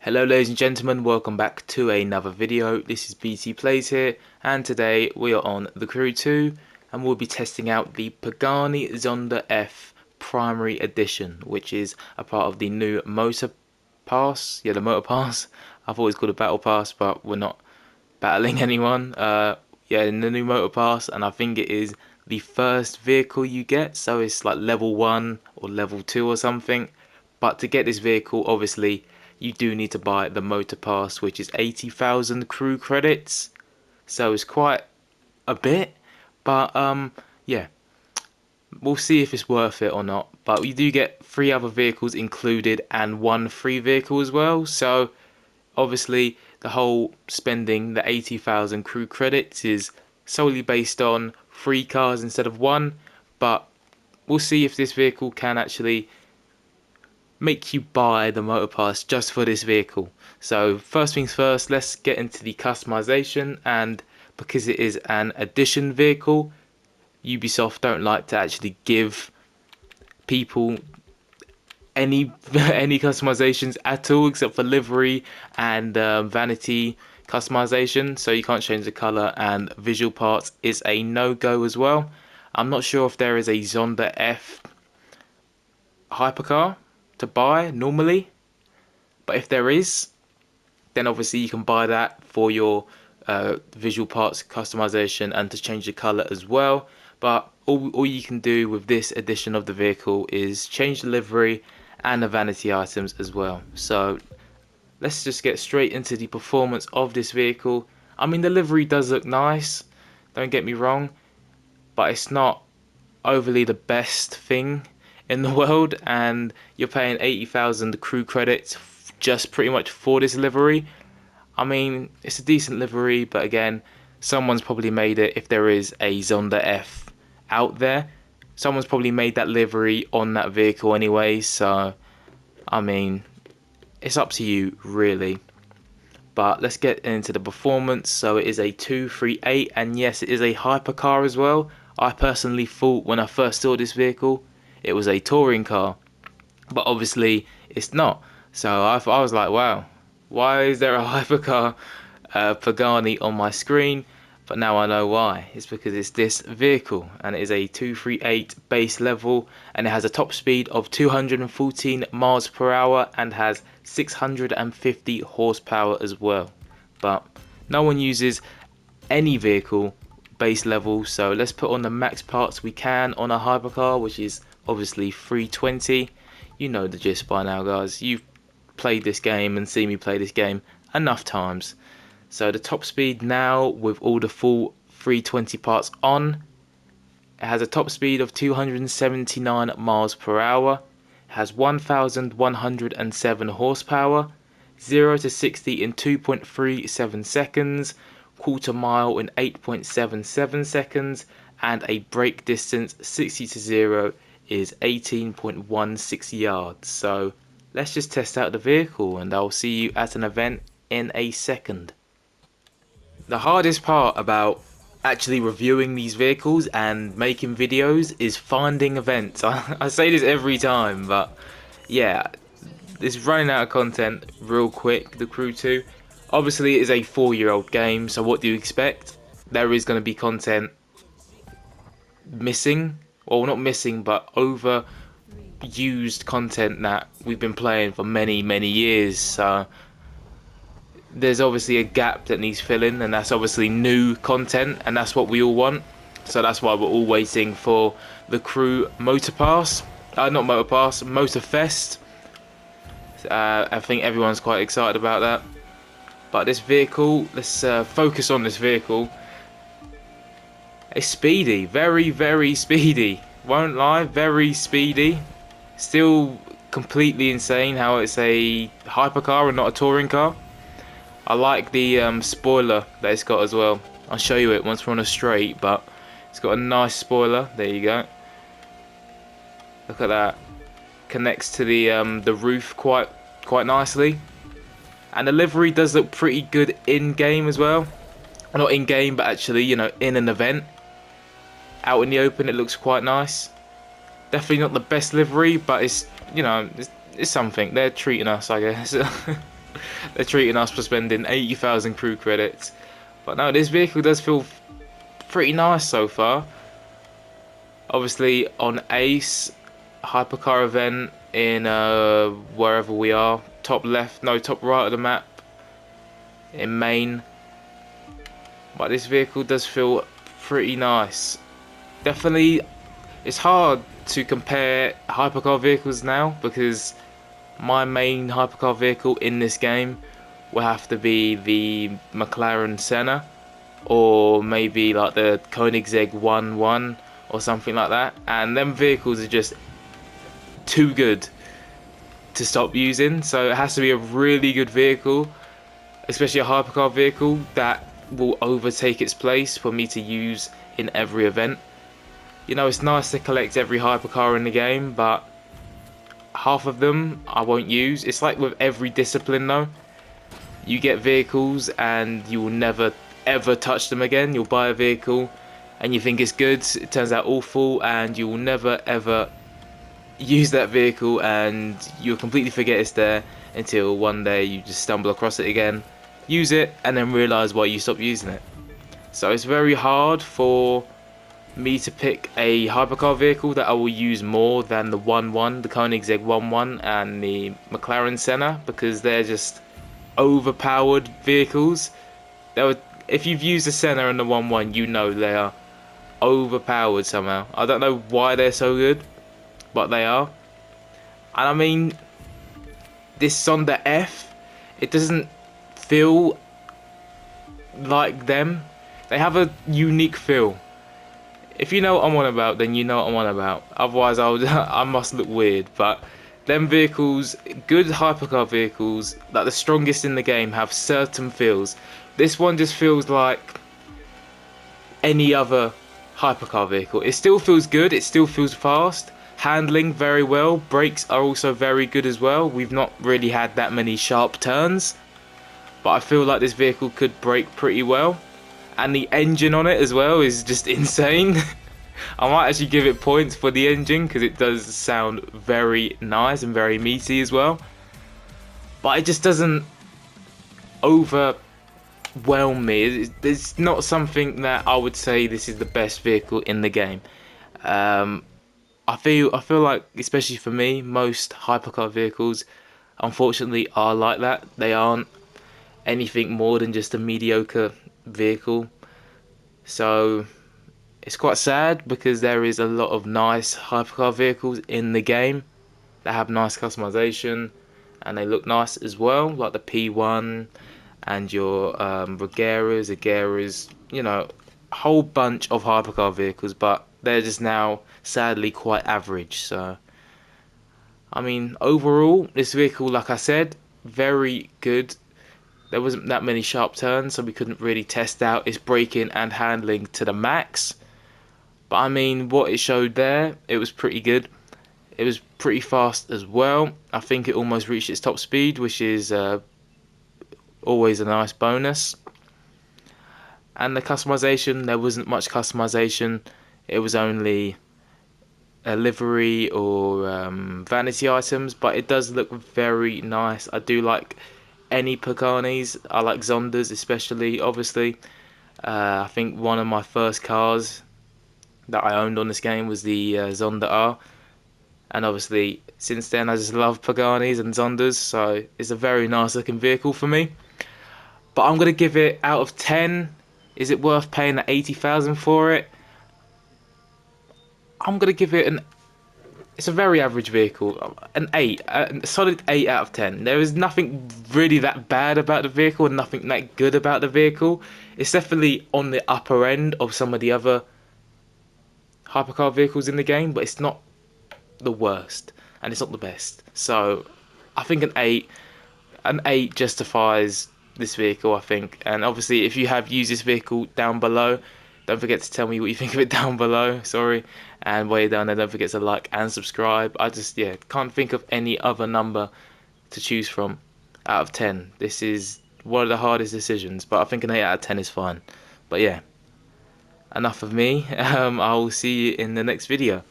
Hello ladies and gentlemen, welcome back to another video. This is BT Plays here, and today we are on the Crew 2 and we'll be testing out the Pagani Zonda F Primary Edition, which is a part of the new Motor Pass. Yeah, the Motor Pass. I've always called it Battle Pass, but we're not battling anyone. Yeah, in the new Motor Pass, and I think it is the first vehicle you get, so it's like level 1 or level 2 or something. But to get this vehicle, obviously, you do need to buy the motor pass, which is 80,000 crew credits. So it's quite a bit, but yeah, we'll see if it's worth it or not. But you do get 3 other vehicles included and 1 free vehicle as well. So obviously, the whole spending the 80,000 crew credits is solely based on 3 cars instead of 1. But we'll see if this vehicle can actually make you buy the motor pass just for this vehicle. So first things first, let's get into the customization. And because it is an edition vehicle, Ubisoft don't like to actually give people any any customizations at all, except for livery and vanity customization. So you can't change the color, and visual parts is a no-go as well. I'm not sure if there is a Zonda F hypercar to buy normally, but if there is, then obviously you can buy that for your visual parts customization and to change the color as well. But all you can do with this edition of the vehicle is change the livery and the vanity items as well. So let's just get straight into the performance of this vehicle. I mean, the livery does look nice, don't get me wrong, but it's not overly the best thing in the world, and you're paying 80,000 crew credits just pretty much for this livery. I mean, it's a decent livery, but again, someone's probably made it. If there is a Zonda F out there, someone's probably made that livery on that vehicle anyway, so I mean, it's up to you really. But let's get into the performance. So it is a 238, and yes, it is a hypercar as well. I personally thought when I first saw this vehicle it was a touring car, but obviously it's not. So I was like, wow, why is there a hypercar Pagani on my screen? But now I know why. It's because it's this vehicle, and it is a 238 base level, and it has a top speed of 214 miles per hour and has 650 horsepower as well. But no one uses any vehicle base level, so let's put on the max parts we can on a hypercar, which is obviously 320. You know the gist by now, guys. You've played this game and seen me play this game enough times. So the top speed now, with all the full 320 parts on, it has a top speed of 279 miles per hour. It has 1,107 horsepower, 0 to 60 in 2.37 seconds, quarter mile in 8.77 seconds, and a brake distance 60 to 0 is 18.16 yards. So let's just test out the vehicle, and I'll see you at an event in a second. The hardest part about actually reviewing these vehicles and making videos is finding events. I say this every time, but yeah, it's running out of content real quick, the Crew 2. Obviously it is a 4-year-old game, so what do you expect? There is going to be content missing, well, not missing, but overused content that we've been playing for many years. So there's obviously a gap that needs filling, and that's obviously new content, and that's what we all want. So that's why we're all waiting for the Crew Motor Pass, not Motor Pass, Motor Fest. I think everyone's quite excited about that. But this vehicle, let's focus on this vehicle. It's speedy, very speedy. Won't lie, very speedy. Still completely insane how it's a hypercar and not a touring car. I like the spoiler that it's got as well. I'll show you it once we're on a straight, but it's got a nice spoiler. There you go. Look at that. Connects to the roof quite nicely. And the livery does look pretty good in game as well. Not in game, but actually, you know, in an event. Out in the open, it looks quite nice. Definitely not the best livery, but it's, you know, it's something. They're treating us, I guess. They're treating us for spending 80,000 crew credits. But no, this vehicle does feel pretty nice so far. Obviously on Ace, hypercar event in wherever we are, top left, no, top right of the map in Maine. But this vehicle does feel pretty nice. Definitely, it's hard to compare hypercar vehicles now because my main hypercar vehicle in this game will have to be the McLaren Senna, or maybe like the Koenigsegg 1-1 or something like that, and them vehicles are just too good to stop using. So it has to be a really good vehicle, especially a hypercar vehicle that will overtake its place for me to use in every event. You know, it's nice to collect every hypercar in the game, but half of them I won't use. It's like with every discipline though. You get vehicles and you will never ever touch them again. You'll buy a vehicle and you think it's good, it turns out awful, and you will never ever use that vehicle, and you'll completely forget it's there until one day you just stumble across it again, use it, and then realise why you stopped using it. So it's very hard for me to pick a hypercar vehicle that I will use more than the 1-1, the Koenigsegg 1-1 and the McLaren Senna, because they're just overpowered vehicles. If you've used the Senna and the 1-1, you know they are overpowered somehow. I don't know why they're so good, but they are. And I mean, this Zonda F, it doesn't feel like them. They have a unique feel. If you know what I'm on about, then you know what I'm on about. Otherwise, I must look weird. But them vehicles, good hypercar vehicles, like the strongest in the game, have certain feels. This one just feels like any other hypercar vehicle. It still feels good, it still feels fast, handling very well, brakes are also very good as well. We've not really had that many sharp turns, but I feel like this vehicle could brake pretty well. And the engine on it as well is just insane. I might actually give it points for the engine because it does sound very nice and very meaty as well. But it just doesn't overwhelm me. It's not something that I would say this is the best vehicle in the game. I feel like, especially for me, most hypercar vehicles unfortunately are like that. They aren't anything more than just a mediocre vehicle. So it's quite sad because there is a lot of nice hypercar vehicles in the game that have nice customization and they look nice as well, like the P1 and your Regeras, you know, a whole bunch of hypercar vehicles, but they're just now sadly quite average. So I mean, overall, this vehicle, like I said, very good. There wasn't that many sharp turns, so we couldn't really test out its braking and handling to the max. But I mean, what it showed there, it was pretty good. It was pretty fast as well. I think it almost reached its top speed, which is always a nice bonus. And the customization, there wasn't much customization. It was only a livery or vanity items, but it does look very nice. I do like any Paganis. I like Zondas especially, obviously. I think one of my first cars that I owned on this game was the Zonda R. And obviously, since then, I just love Paganis and Zondas, so it's a very nice looking vehicle for me. But I'm going to give it, out of 10, is it worth paying the 80,000 for it? I'm going to give it it's a very average vehicle, an 8, a solid 8 out of 10. There is nothing really that bad about the vehicle and nothing that good about the vehicle. It's definitely on the upper end of some of the other hypercar vehicles in the game, but it's not the worst and it's not the best. So I think an 8 justifies this vehicle, I think. And obviously, if you have used this vehicle, down below, don't forget to tell me what you think of it down below. Sorry. And while you're down there, don't forget to like and subscribe. I just, yeah, can't think of any other number to choose from out of 10. This is one of the hardest decisions, but I think an 8 out of 10 is fine. But yeah, enough of me. I will see you in the next video.